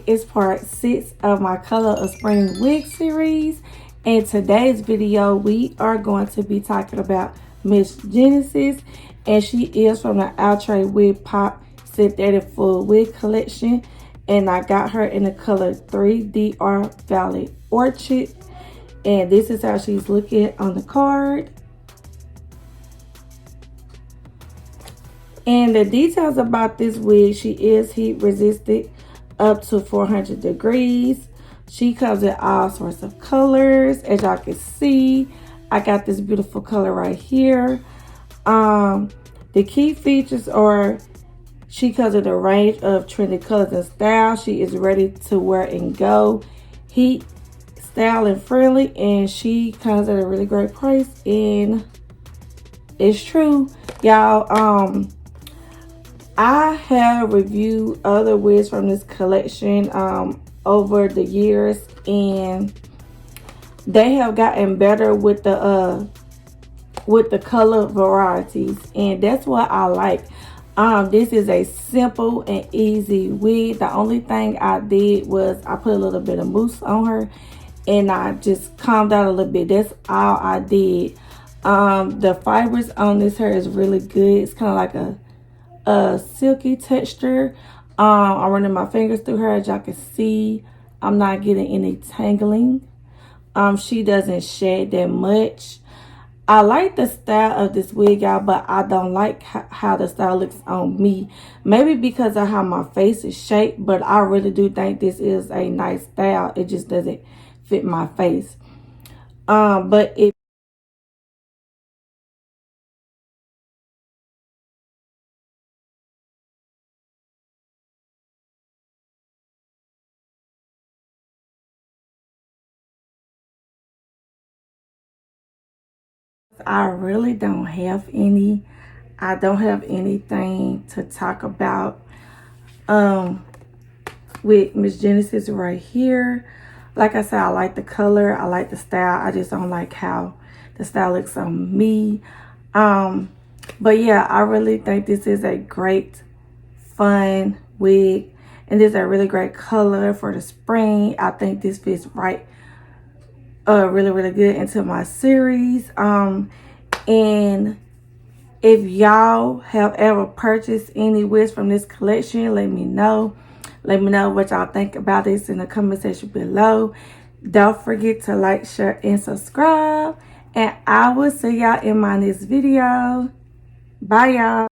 is part 6 of my Color of Spring wig series. In today's video, we are going to be talking about Miss Genesis, and she is from the Outre Wigpop synthetic full wig collection, and I got her in the color 3DR Valley Orchid, and this is how she's looking on the card. And the details about this wig: she is heat resistant up to 400 degrees. She comes in all sorts of colors. As y'all can see, I got this beautiful color right here. The key features are she comes in a range of trendy colors and styles. She is ready to wear and go. Heat, style, and friendly, and she comes at a really great price. And it's true, y'all. I have reviewed other wigs from this collection over the years, and they have gotten better with the color varieties, and that's what I like. This is a simple and easy wig. The only thing I did was I put a little bit of mousse on her, and I just calmed out a little bit. That's all I did. The fibers on this hair is really good. It's kind of like a silky texture. I'm running my fingers through her. As y'all can see, I'm not getting any tangling. She doesn't shed that much. I like the style of this wig, y'all, but I don't like how the style looks on me. Maybe because of how my face is shaped, but I really do think this is a nice style. It just doesn't fit my face. But it I really don't have any. I don't have anything to talk about with Miss Genesis right here. Like I said, I like the color, I like the style. I just don't like how the style looks on me. But yeah, I really think this is a great, fun wig, and this is a really great color for the spring. I think this fits right really good into my series. And if y'all have ever purchased any wigs from this collection, let me know what y'all think about this in the comment section below. Don't forget to like, share, and subscribe, and I will see y'all in my next video. Bye, y'all.